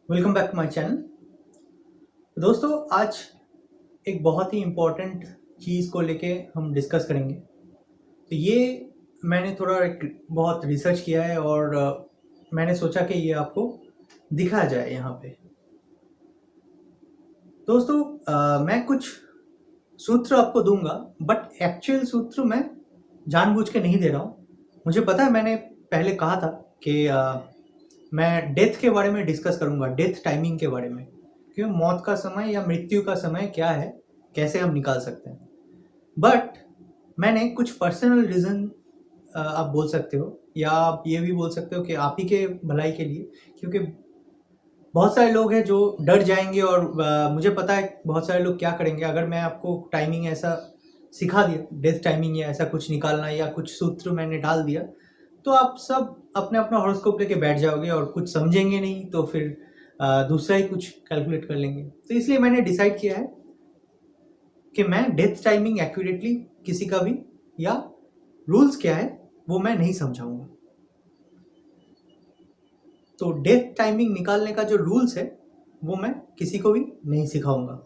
Welcome back to my channel. दोस्तों, आज एक बहुत ही इम्पोर्टेंट चीज़ को लेके हम डिस्कस करेंगे। तो ये मैंने थोड़ा एक बहुत रिसर्च किया है और मैंने सोचा कि ये आपको दिखाया जाए यहाँ पे। दोस्तों, मैं कुछ सूत्र आपको दूंगा, बट एक्चुअल सूत्र मैं जानबूझ के नहीं दे रहा हूँ। मुझे पता है, मैंने पहले कहा था कि मैं डेथ के बारे में डिस्कस करूंगा, डेथ टाइमिंग के बारे में, कि मौत का समय या मृत्यु का समय क्या है, कैसे हम निकाल सकते हैं। बट मैंने कुछ पर्सनल रीज़न, आप बोल सकते हो, या आप ये भी बोल सकते हो कि आप ही के भलाई के लिए, क्योंकि बहुत सारे लोग हैं जो डर जाएंगे और मुझे पता है बहुत सारे लोग क्या करेंगे अगर मैं आपको टाइमिंग ऐसा सिखा दिया, डेथ टाइमिंग या ऐसा कुछ निकालना या कुछ सूत्र मैंने डाल दिया, तो आप सब अपने अपना हॉरोस्कोप लेके बैठ जाओगे और कुछ समझेंगे नहीं, तो फिर दूसरा ही कुछ कैलकुलेट कर लेंगे। तो इसलिए मैंने डिसाइड किया है कि मैं डेथ टाइमिंग एक्यूरेटली किसी का भी, या रूल्स क्या है वो मैं नहीं समझाऊंगा। तो डेथ टाइमिंग निकालने का जो रूल्स है वो मैं किसी को भी नहीं सिखाऊंगा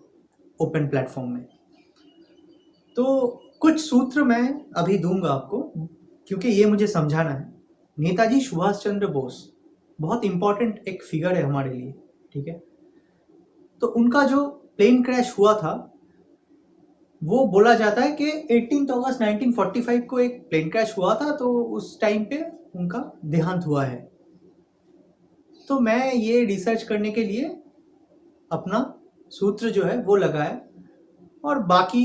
ओपन प्लेटफॉर्म में। तो कुछ सूत्र मैं अभी दूंगा आपको, क्योंकि ये मुझे समझाना है। नेताजी सुभाष चंद्र बोस बहुत इंपॉर्टेंट एक फिगर है हमारे लिए, ठीक है। तो उनका जो प्लेन क्रैश हुआ था, वो बोला जाता है कि 18 अगस्त 1945 को एक प्लेन क्रैश हुआ था, तो उस टाइम पे उनका देहांत हुआ है। तो मैं ये रिसर्च करने के लिए अपना सूत्र जो है वो लगाया, और बाकी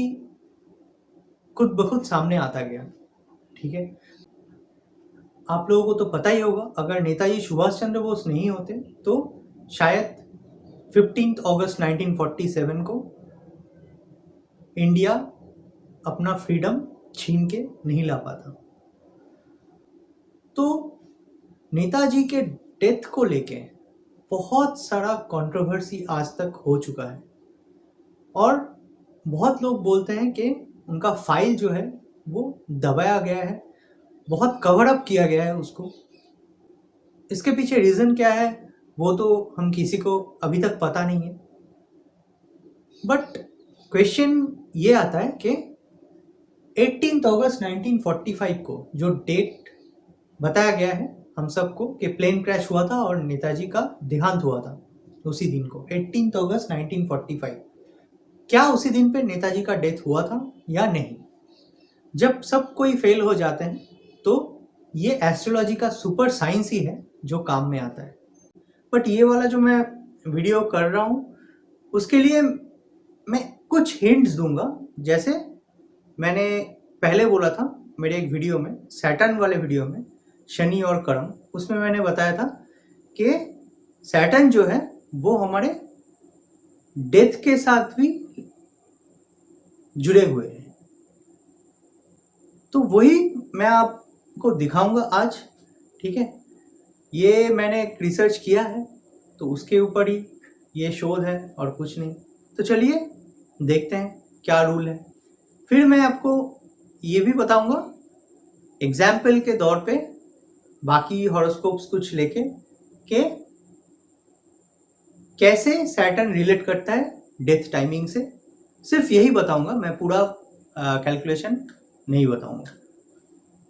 खुद ब खुद सामने आता गया, ठीक है। आप लोगों को तो पता ही होगा, अगर नेताजी सुभाष चंद्र बोस नहीं होते तो शायद 15 अगस्त 1947 को इंडिया अपना फ्रीडम छीन के नहीं ला पाता। तो नेताजी के डेथ को लेके बहुत सारा कंट्रोवर्सी आज तक हो चुका है, और बहुत लोग बोलते हैं कि उनका फाइल जो है वो दबाया गया है, बहुत कवर अप किया गया है उसको। इसके पीछे रीज़न क्या है वो तो हम किसी को अभी तक पता नहीं है। बट क्वेश्चन ये आता है कि 18 अगस्त 1945 को जो डेट बताया गया है हम सबको कि प्लेन क्रैश हुआ था और नेताजी का देहांत हुआ था उसी दिन को, 18 अगस्त 1945, क्या उसी दिन पे नेताजी का डेथ हुआ था या नहीं? जब सब कोई फेल हो जाते हैं तो ये एस्ट्रोलॉजी का सुपर साइंस ही है जो काम में आता है। बट ये वाला जो मैं वीडियो कर रहा हूँ उसके लिए मैं कुछ हिंट्स दूंगा। जैसे मैंने पहले बोला था मेरे एक वीडियो में, सैटर्न वाले वीडियो में, शनि और कर्म, उसमें मैंने बताया था कि सैटर्न जो है वो हमारे डेथ के साथ भी जुड़े हुए हैं। तो वही मैं आपको दिखाऊंगा आज, ठीक है। ये मैंने रिसर्च किया है तो उसके ऊपर ही ये शोध है और कुछ नहीं। तो चलिए देखते हैं क्या रूल है। फिर मैं आपको ये भी बताऊंगा एग्जाम्पल के तौर पे, बाकी हॉरोस्कोप्स कुछ लेके, कि कैसे सैटर्न रिलेट करता है डेथ टाइमिंग से। सिर्फ यही बताऊंगा, मैं पूरा कैलकुलेशन नहीं बताऊंगा।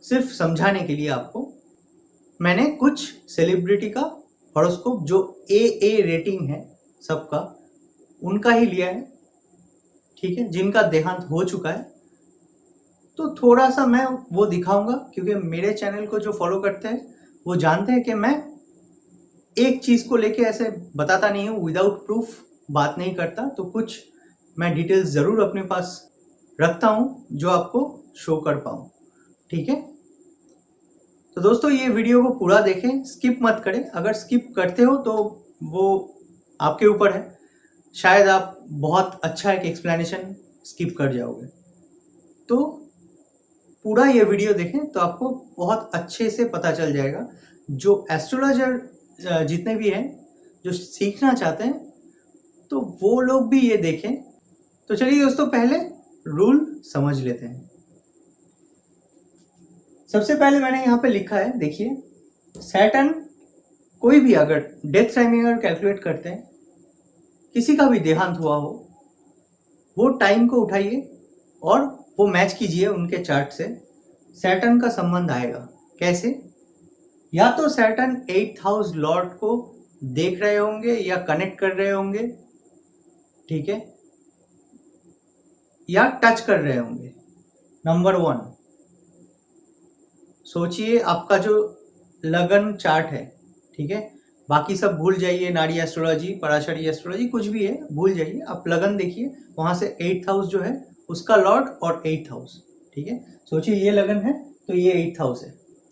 सिर्फ समझाने के लिए आपको मैंने कुछ सेलिब्रिटी का हॉरोस्कोप जो ए रेटिंग है सबका, उनका ही लिया है, ठीक है, जिनका देहांत हो चुका है। तो थोड़ा सा मैं वो दिखाऊंगा, क्योंकि मेरे चैनल को जो फॉलो करते हैं वो जानते हैं कि मैं एक चीज़ को लेके ऐसे बताता नहीं हूँ, विदाउट प्रूफ बात नहीं करता। तो कुछ मैं डिटेल्स ज़रूर अपने पास रखता हूँ जो आपको शो कर पाऊँ, ठीक है। तो दोस्तों, ये वीडियो को पूरा देखें, स्किप मत करें। अगर स्किप करते हो तो वो आपके ऊपर है, शायद आप बहुत अच्छा एक एक्सप्लेनेशन स्किप कर जाओगे। तो पूरा ये वीडियो देखें तो आपको बहुत अच्छे से पता चल जाएगा। जो एस्ट्रोलॉजर जितने भी हैं जो सीखना चाहते हैं तो वो लोग भी ये देखें। तो चलिए दोस्तों, पहले रूल समझ लेते हैं। सबसे पहले मैंने यहाँ पे लिखा है, देखिए, सैटर्न कोई भी अगर डेथ टाइमिंग अगर कैलकुलेट करते हैं, किसी का भी देहांत हुआ हो, वो टाइम को उठाइए और वो मैच कीजिए उनके चार्ट से, सैटर्न का संबंध आएगा। कैसे? या तो सैटर्न 8th हाउस लॉर्ड को देख रहे होंगे या कनेक्ट कर रहे होंगे, ठीक है, या टच कर रहे होंगे। नंबर 1, सोचिए आपका जो लगन चार्ट है, ठीक है, बाकी सब भूल जाइए, नाड़ी एस्ट्रोलॉजी, पराशरी एस्ट्रोलॉजी, कुछ भी है भूल जाइए, आप लगन देखिए, वहां से 8th हाउस जो है उसका लॉर्ड और 8th हाउस, ठीक है। सोचिए ये लगन है तो ये 8th हाउस है,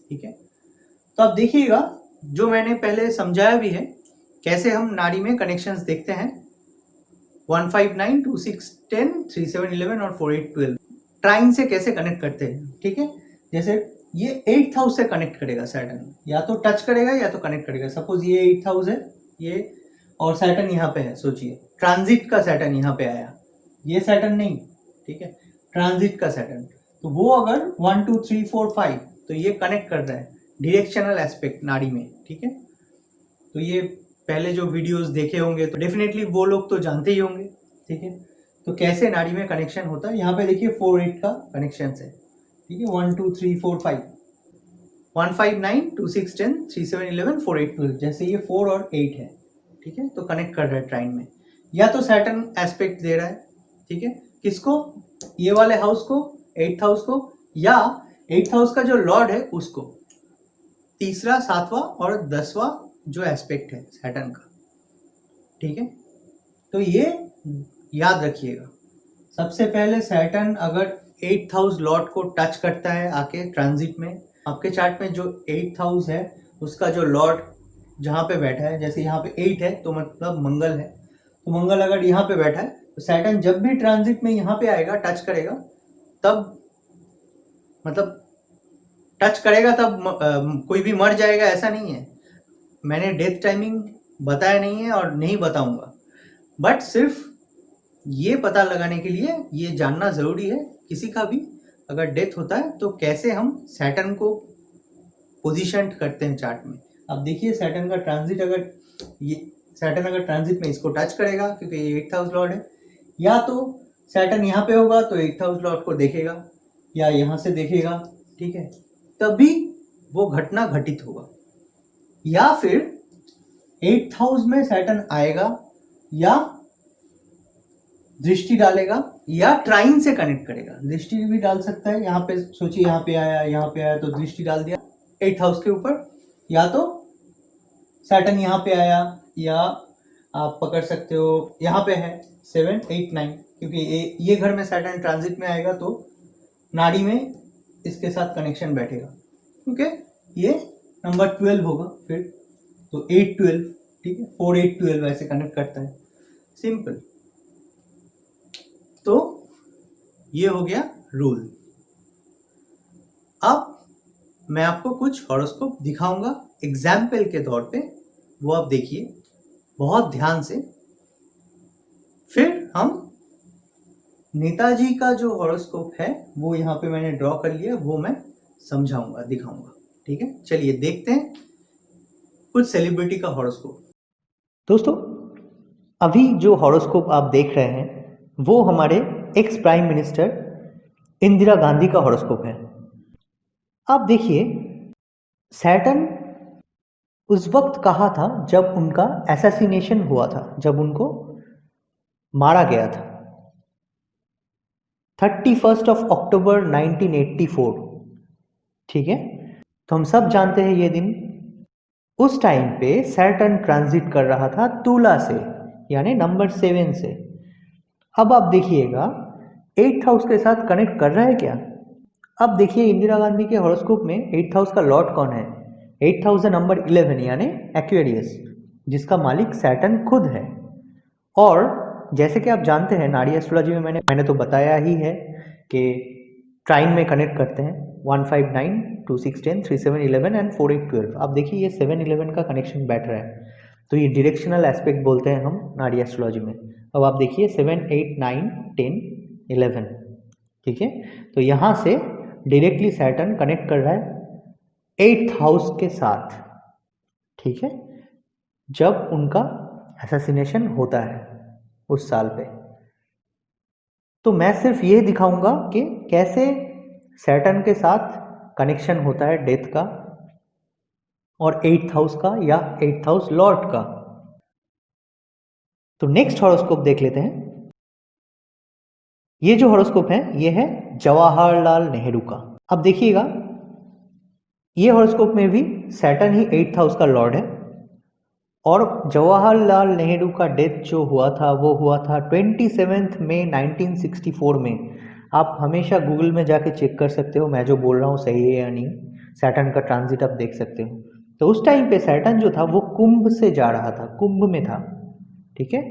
ठीक है। तो आप देखिएगा, जो मैंने पहले समझाया भी है कैसे हम नाड़ी में कनेक्शंस देखते हैं, 1 5 9 2 6 10 3 7 11 और 4 8 12 ट्राइन से कैसे कनेक्ट करते हैं, ठीक है। जैसे ये 8th हाउस से कनेक्ट करेगा सैटर्न, या तो टच करेगा या तो कनेक्ट करेगा। सपोज ये 8th हाउस है ये, और सैटर्न यहाँ पे है, सोचिए ट्रांजिट का सैटर्न यहाँ पे आया, ये सैटर्न नहीं, ठीक है, ट्रांजिट का सैटर्न। तो वो अगर 1 2 3 4 5 तो ये कनेक्ट कर रहा है डायरेक्शनल एस्पेक्ट नाड़ी में, ठीक है। तो ये पहले जो वीडियोस देखे होंगे तो डेफिनेटली वो लोग तो जानते ही होंगे, ठीक है। तो कैसे नाड़ी में कनेक्शन होता है, यहाँ पे देखिए 4 8 का कनेक्शन है, ठीक है, 1 2 3 4 5 1 5 9 2 6 10 3 7 11 4 8 12, जैसे ये 4 और 8 है, ठीक है, तो कनेक्ट कर रहा है ट्राइन में। या तो सैटर्न एस्पेक्ट दे रहा है, ठीक है, किसको, ये वाले हाउस को, 8th हाउस को, या 8th हाउस का जो लॉर्ड है उसको, तीसरा 7वां और 10वां जो एस्पेक्ट है सैटर्न का, ठीक है। तो ये याद रखिएगा, सबसे पहले सैटर्न अगर 8th हाउस लॉर्ड को टच करता है आके ट्रांजिट में, आपके चार्ट में जो 8th हाउस है उसका जो लॉर्ड जहाँ पे बैठा है, जैसे यहाँ पे 8 है तो मतलब मंगल है, तो मंगल अगर यहाँ पे बैठा है तो सैटर्न जब भी ट्रांजिट में यहाँ पे आएगा, टच करेगा, तब मतलब टच करेगा तब कोई भी मर जाएगा ऐसा नहीं है। मैंने डेथ टाइमिंग बताया नहीं है और नहीं बताऊंगा, बट सिर्फ ये पता लगाने के लिए ये जानना ज़रूरी है, किसी का भी अगर डेथ होता है तो कैसे हम सैटर्न को पोजीशन करते हैं चार्ट में। अब देखिए सैटर्न का ट्रांजिट, अगर ये सैटर्न अगर ट्रांजिट में इसको टच करेगा क्योंकि ये 8th हाउस लॉर्ड है, या तो सैटर्न यहाँ पे होगा तो 8th हाउस लॉर्ड को देखेगा या यहाँ से देखेगा, ठीक है, तभी वो घटना घटित होगा। या फिर 8th हाउस में सैटर्न आएगा या दृष्टि डालेगा या ट्राइन से कनेक्ट करेगा, दृष्टि भी डाल सकता है, यहाँ पे सोचिए यहाँ पे आया तो दृष्टि डाल दिया 8th हाउस के ऊपर, या तो सैटर्न यहाँ पे आया, या आप पकड़ सकते हो यहाँ पे है 7 8 9, क्योंकि ये घर में सैटर्न ट्रांजिट में आएगा तो नाड़ी में इसके साथ कनेक्शन बैठेगा, क्योंकि ये नंबर 12 होगा फिर, तो 8 12, ठीक है, 4 8 12 ऐसे कनेक्ट करता है, सिंपल। तो ये हो गया रूल। अब मैं आपको कुछ हॉरोस्कोप दिखाऊंगा एग्जाम्पल के तौर पे, वो आप देखिए बहुत ध्यान से, फिर हम नेताजी का जो हॉरोस्कोप है वो यहाँ पे मैंने ड्रॉ कर लिया, वो मैं समझाऊंगा, दिखाऊंगा, ठीक है। चलिए देखते हैं कुछ सेलिब्रिटी का हॉरोस्कोप। दोस्तों, अभी जो हॉरोस्कोप आप देख रहे हैं वो हमारे ex prime minister Indira Gandhi का हॉरोस्कोप है। आप देखिए सैटर्न उस वक्त कहा था जब उनका असैसिनेशन हुआ था, जब उनको मारा गया था, 31 अक्टूबर 1984, ठीक है। तो हम सब जानते हैं ये दिन, उस टाइम पे सैटर्न ट्रांजिट कर रहा था तुला से, यानी नंबर 7 से। अब आप देखिएगा 8th हाउस के साथ कनेक्ट कर रहा है क्या। अब देखिए इंदिरा गांधी के हॉरोस्कोप में 8th हाउस का लॉर्ड कौन है, 8th हाउस है नंबर 11 यानी एक्वेरियस, जिसका मालिक सैटर्न खुद है। और जैसे कि आप जानते हैं नाड़ी एस्ट्रोलॉजी में मैंने तो बताया ही है कि ट्राइन में कनेक्ट करते हैं 1 5 9 2 6 10 3 7 11 एंड 4 8 12। अब देखिए ये 7 11 का कनेक्शन बैठ रहा है, तो ये डायरेक्शनल एस्पेक्ट बोलते हैं हम नाड़ी एस्ट्रोलॉजी में। अब आप देखिए 7 8 9 10 11, ठीक है, तो यहाँ से डायरेक्टली सैटर्न कनेक्ट कर रहा है 8th हाउस के साथ, ठीक है। जब उनका असैसिनेशन होता है उस साल पे। तो मैं सिर्फ ये दिखाऊंगा कि कैसे सैटर्न के साथ कनेक्शन होता है डेथ का और 8th हाउस का या 8th हाउस लॉर्ड का। तो नेक्स्ट हॉरोस्कोप देख लेते हैं। ये जो हॉरोस्कोप है ये है जवाहरलाल नेहरू का। अब देखिएगा, ये हॉरोस्कोप में भी सैटर्न ही 8th हाउस का लॉर्ड है और जवाहरलाल नेहरू का डेथ जो हुआ था वो हुआ था 27 मई 1964 में। आप हमेशा गूगल में जाके चेक कर सकते हो मैं जो बोल रहा हूँ सही है या नहीं। सैटर्न का ट्रांजिट आप देख सकते हो। तो उस टाइम पे सैटर्न जो था वो कुंभ से जा रहा था, कुंभ में था, ठीक है।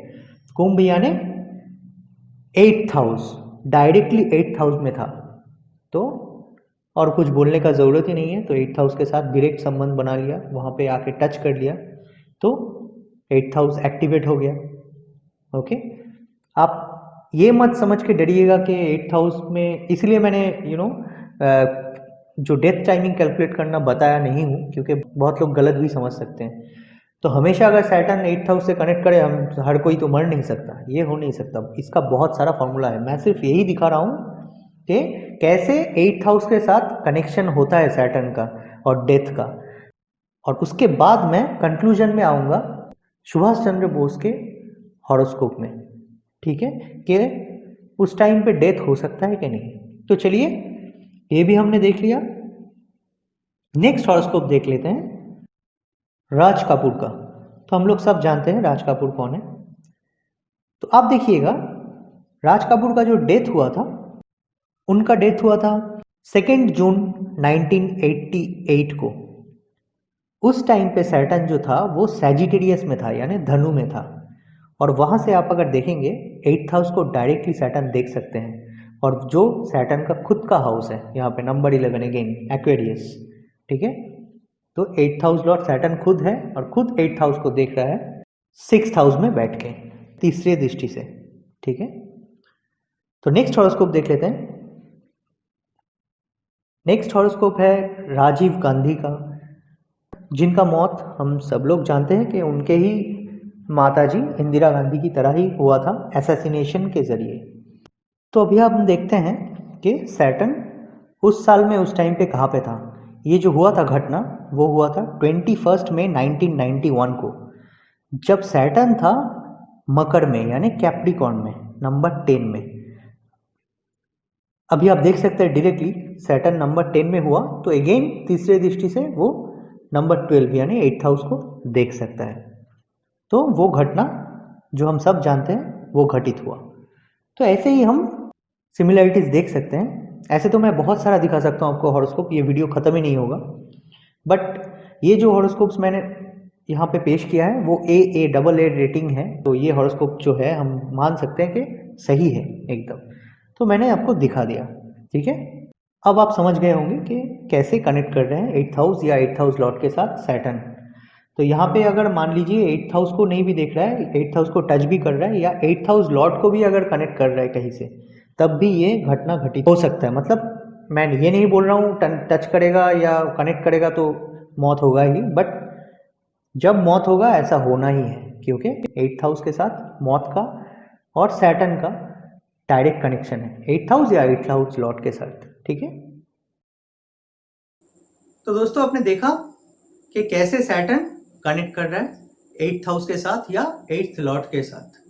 कुंभ यानी 8th house, directly 8th house में था। तो और कुछ बोलने का ज़रूरत ही नहीं है। तो 8th हाउस के साथ डायरेक्ट संबंध बना लिया, वहाँ पे आके टच कर लिया तो 8th हाउस एक्टिवेट हो गया। ओके, आप ये मत समझ के डरिएगा कि 8th हाउस में, इसलिए मैंने जो डेथ टाइमिंग कैलकुलेट करना बताया नहीं हूँ क्योंकि बहुत लोग गलत भी समझ सकते हैं। तो हमेशा अगर सैटर्न 8th हाउस से कनेक्ट करे, हम हर कोई तो मर नहीं सकता, ये हो नहीं सकता। इसका बहुत सारा फॉर्मूला है, मैं सिर्फ यही दिखा रहा हूँ कि कैसे 8th हाउस के साथ कनेक्शन होता है सैटर्न का और डेथ का। और उसके बाद मैं कंक्लूजन में आऊँगा सुभाष चंद्र बोस के हॉरोस्कोप में, ठीक है, कि उस टाइम पे डेथ हो सकता है कि नहीं। तो चलिए, ये भी हमने देख लिया। नेक्स्ट हॉरोस्कोप देख लेते हैं राज कपूर का। तो हम लोग सब जानते हैं राज कपूर कौन है। तो आप देखिएगा, राज कपूर का जो डेथ हुआ था, उनका डेथ हुआ था 2 जून 1988 को। उस टाइम पे सैटर्न जो था वो सैजिटेरियस में था, यानी धनु में था। और वहाँ से आप अगर देखेंगे 8th हाउस को डायरेक्टली सैटर्न देख सकते हैं। और जो सैटर्न का खुद का हाउस है, यहाँ पे नंबर 11 अगेन एक्वेरियस, ठीक है। तो 8th हाउस लॉर्ड सैटर्न खुद है और खुद 8th हाउस को देख रहा है 6th हाउस में बैठ के, तीसरी दृष्टि से, ठीक है। तो नेक्स्ट हॉरोस्कोप देख लेते हैं। नेक्स्ट हॉरोस्कोप है राजीव गांधी का, जिनका मौत हम सब लोग जानते हैं कि उनके ही माताजी इंदिरा गांधी की तरह ही हुआ था, असैसिनेशन के जरिए। तो अभी हम देखते हैं कि सैटर्न उस साल में उस टाइम पे कहाँ पे था। ये जो हुआ था घटना, वो हुआ था 21 मई 1991 को, जब सैटर्न था मकर में, यानी कैप्रिकॉर्न में, नंबर 10 में। अभी आप देख सकते हैं डायरेक्टली सैटर्न नंबर 10 में हुआ तो अगेन तीसरे दृष्टि से वो नंबर 12 यानी 8th हाउस को देख सकता है। तो वो घटना जो हम सब जानते हैं वो घटित हुआ। तो ऐसे ही हम सिमिलरिटीज देख सकते हैं। ऐसे तो मैं बहुत सारा दिखा सकता हूँ आपको हॉरोस्कोप, ये वीडियो ख़त्म ही नहीं होगा। बट ये जो हॉरोस्कोप्स मैंने यहाँ पे पेश किया है वो AA रेटिंग है। तो ये हॉरोस्कोप जो है हम मान सकते हैं कि सही है एकदम। तो मैंने आपको दिखा दिया, ठीक है। अब आप समझ गए होंगे कि कैसे कनेक्ट कर रहे हैं 8th हाउस या 8th हाउस लॉर्ड के साथ सैटर्न। तो यहाँ पे अगर मान लीजिए 8th हाउस को नहीं भी देख रहा है, 8th हाउस को टच भी कर रहा है, या 8th हाउस लॉर्ड को भी अगर कनेक्ट कर रहा है कहीं से, तब भी ये घटना घटित हो सकता है। मतलब मैं ये नहीं बोल रहा हूँ टच करेगा या कनेक्ट करेगा तो मौत होगा ही, बट जब मौत होगा ऐसा होना ही है, क्योंकि 8th हाउस के साथ मौत का और सैटर्न का डायरेक्ट कनेक्शन है, 8th हाउस या 8th हाउस लॉर्ड के साथ, ठीक है। तो दोस्तों आपने देखा कि कैसे सैटर्न कनेक्ट कर रहा है 8th हाउस के साथ या 8th लॉर्ड के साथ,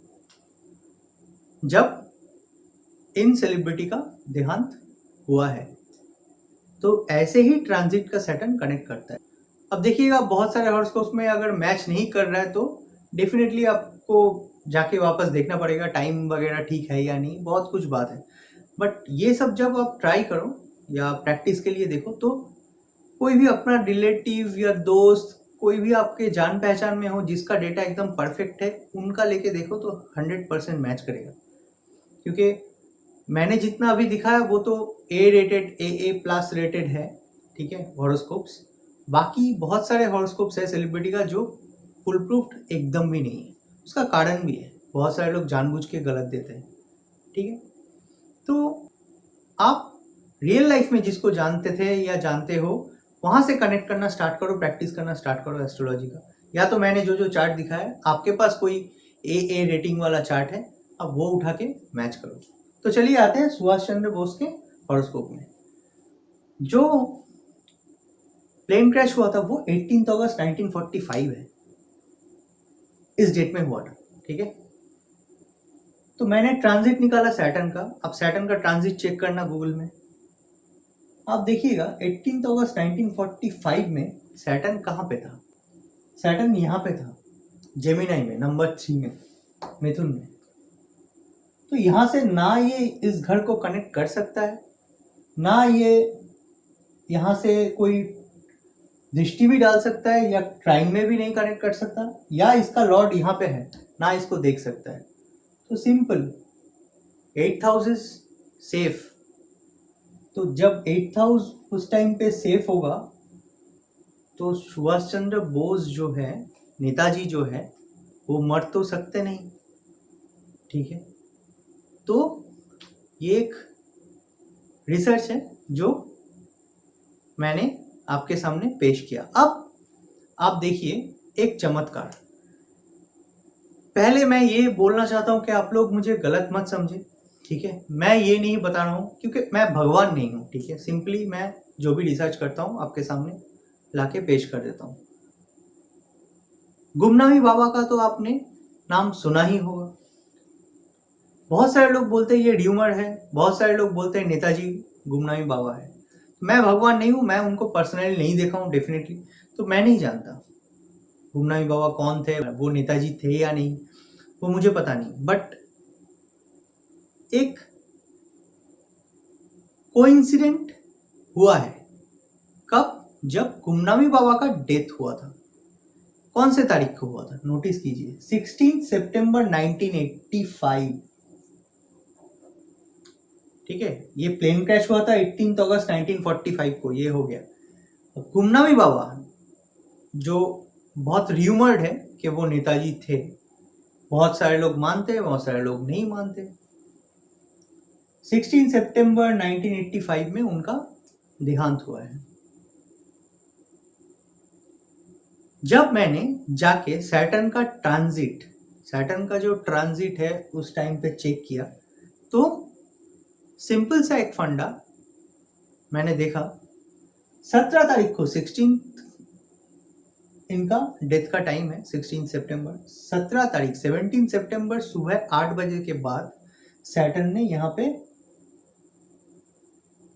जब इन सेलिब्रिटी का देहांत हुआ है। तो ऐसे ही ट्रांजिट का सैटर्न कनेक्ट करता है। अब देखिएगा, बहुत सारे हॉरोस्कोप्स में अगर मैच नहीं कर रहा है तो डेफिनेटली आपको जाके वापस देखना पड़ेगा टाइम वगैरह ठीक है या नहीं, बहुत कुछ बात है। बट ये सब जब आप ट्राई करो या प्रैक्टिस के लिए देखो, तो कोई भी अपना रिलेटिव या दोस्त, कोई भी आपके जान पहचान में हो जिसका डेटा एकदम परफेक्ट है, उनका लेके देखो तो 100% मैच करेगा। क्योंकि मैंने जितना अभी दिखाया वो तो A रेटेड, AA+ रेटेड है, ठीक है, हॉरोस्कोप्स। बाकी बहुत सारे हॉरोस्कोप्स है सेलिब्रिटी का जो फुल प्रूफ्ड एकदम भी नहीं है। उसका कारण भी है, बहुत सारे लोग जानबूझ के गलत देते हैं, ठीक है। तो आप रियल लाइफ में जिसको जानते थे या जानते हो, वहाँ से कनेक्ट करना स्टार्ट करो, प्रैक्टिस करना स्टार्ट करो एस्ट्रोलॉजी का। या तो मैंने जो जो चार्ट दिखाया है, आपके पास कोई ए रेटिंग वाला चार्ट है, आप वो उठा के मैच करो। तो चलिए आते हैं सुभाष चंद्र बोस के हॉरोस्कोप में। जो प्लेन क्रैश हुआ था वो 18 अगस्त 1945 है, इस डेट में हुआ था, ठीक है। तो मैंने ट्रांजिट निकाला सैटर्न का। अब सैटर्न का ट्रांजिट चेक करना गूगल में। आप देखिएगा 18 अगस्त 1945 में सैटर्न कहाँ पे था? सैटर्न यहाँ पे था, जेमिनाई में, नंबर 3 में, मिथुन में। तो यहाँ से ना ये इस घर को कनेक्ट कर सकता है, ना ये यहाँ से कोई दृष्टि भी डाल सकता है, या ट्राइन में भी नहीं कनेक्ट कर सकता, या इसका लॉर्ड यहाँ पे है, ना इसको देख सकता है। तो simple, 8th house is safe. तो जब 8th हाउस उस टाइम पे सेफ होगा तो सुभाष चंद्र बोस जो है, नेताजी जो है, वो मर तो सकते नहीं, ठीक है। तो ये एक रिसर्च है जो मैंने आपके सामने पेश किया। अब आप देखिए एक चमत्कार। पहले मैं ये बोलना चाहता हूं कि आप लोग मुझे गलत मत समझे, ठीक है। मैं ये नहीं बता रहा हूं क्योंकि मैं भगवान नहीं हूं, ठीक है। सिंपली मैं जो भी रिसर्च करता हूं आपके सामने लाके पेश कर देता हूं। गुमनामी बाबा का तो आपने नाम सुना ही होगा। बहुत सारे लोग बोलते हैं ये र्यूमर है, बहुत सारे लोग बोलते हैं नेताजी गुमनामी बाबा है। मैं भगवान नहीं हूं, मैं उनको पर्सनली नहीं देखा हूं डेफिनेटली, तो मैं नहीं जानता गुमनामी बाबा कौन थे, वो नेताजी थे या नहीं, वो मुझे पता नहीं। बट एक कोइंसिडेंट हुआ है। कब? जब गुमनामी बाबा का डेथ हुआ था। कौन से तारीख को हुआ था? नोटिस कीजिए, 16 सितंबर 1985, ठीक है। ये प्लेन क्रैश हुआ था 18 अगस्त 1945 को, ये हो गया। गुमनामी बाबा जो बहुत र्यूमर्ड है कि वो नेताजी थे, बहुत सारे लोग मानते हैं, बहुत सारे लोग नहीं मानते। 16 सितंबर 1985 में उनका देहांत हुआ है। जब मैंने जाके सैटर्न का ट्रांजिट, सैटर्न का जो ट्रांजिट है उस टाइम पे चेक किया, तो सिंपल सा एक फंडा मैंने देखा। 17 तारीख को, 16 इनका डेथ का टाइम है, 16 सितंबर। 17 तारीख 17 सितंबर सुबह 8 बजे के बाद सैटर्न ने यहाँ पे,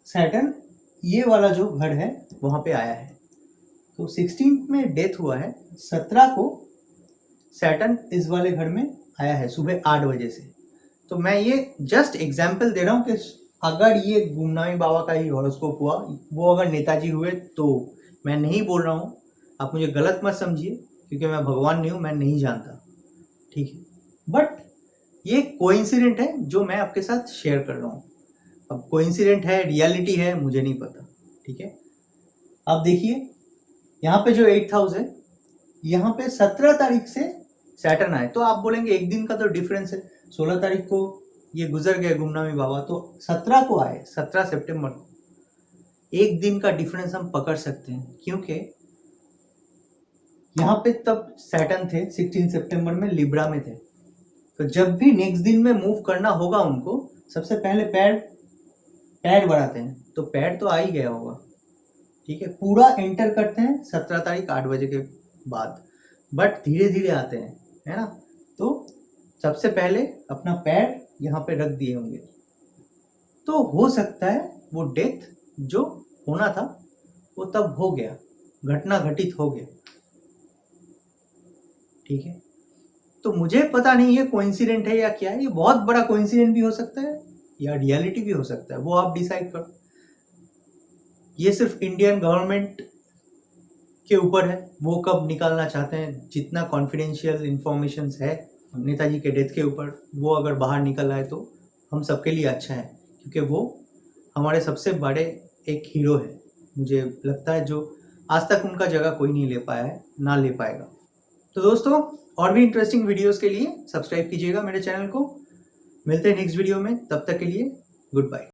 सैटर्न ये वाला जो घर है वहां पे आया है। तो 16 में डेथ हुआ है, 17 को सैटर्न इस वाले घर में आया है सुबह 8 बजे से। तो मैं ये जस्ट एग्जाम्पल दे रहा हूँ कि अगर ये गुमनामी बाबा का ही हॉरोस्कोप हुआ, वो अगर नेताजी हुए, तो मैं नहीं बोल रहा हूँ, आप मुझे गलत मत समझिए, क्योंकि मैं भगवान नहीं हूँ, मैं नहीं जानता, ठीक है। बट ये कोइंसिडेंट है जो मैं आपके साथ शेयर कर रहा हूँ। अब कोइंसिडेंट है, रियलिटी है, मुझे नहीं पता, ठीक है। अब देखिए यहाँ पे जो 8th हाउस है, यहाँ पे 17 तारीख से सैटर्न आए। तो आप बोलेंगे एक दिन का तो डिफरेंस है, 16 तारीख को ये गुजर गए गुमनामी बाबा, तो 17 को आए, 17 सितंबर को। एक दिन का डिफरेंस हम पकड़ सकते हैं, क्योंकि यहाँ पे तब सैटर्न थे 16 सितंबर में लिब्रा में थे। तो जब भी नेक्स्ट दिन में मूव करना होगा उनको, सबसे पहले पैर बढ़ाते हैं, तो पैर तो आ ही गया होगा, ठीक है। पूरा एंटर करते हैं 17 तारीख 8 बजे के बाद, बट धीरे धीरे आते हैं, है ना। तो सबसे पहले अपना पैर यहाँ पे रख दिए होंगे, तो हो सकता है वो डेथ जो होना था वो तब हो गया, घटना घटित हो गया, ठीक है। तो मुझे पता नहीं ये कोइंसिडेंट है या क्या है, ये बहुत बड़ा कोइंसिडेंट भी हो सकता है या रियलिटी भी हो सकता है, वो आप डिसाइड करो। ये सिर्फ इंडियन गवर्नमेंट के ऊपर है, वो कब निकालना चाहते हैं। जितना कॉन्फिडेंशियल इंफॉर्मेशन है नेताजी के डेथ के ऊपर, वो अगर बाहर निकल आए तो हम सबके लिए अच्छा है, क्योंकि वो हमारे सबसे बड़े एक हीरो है, मुझे लगता है, जो आज तक उनका जगह कोई नहीं ले पाया है, ना ले पाएगा। तो दोस्तों, और भी इंटरेस्टिंग वीडियोस के लिए सब्सक्राइब कीजिएगा मेरे चैनल को। मिलते हैं नेक्स्ट वीडियो में, तब तक के लिए गुड बाय।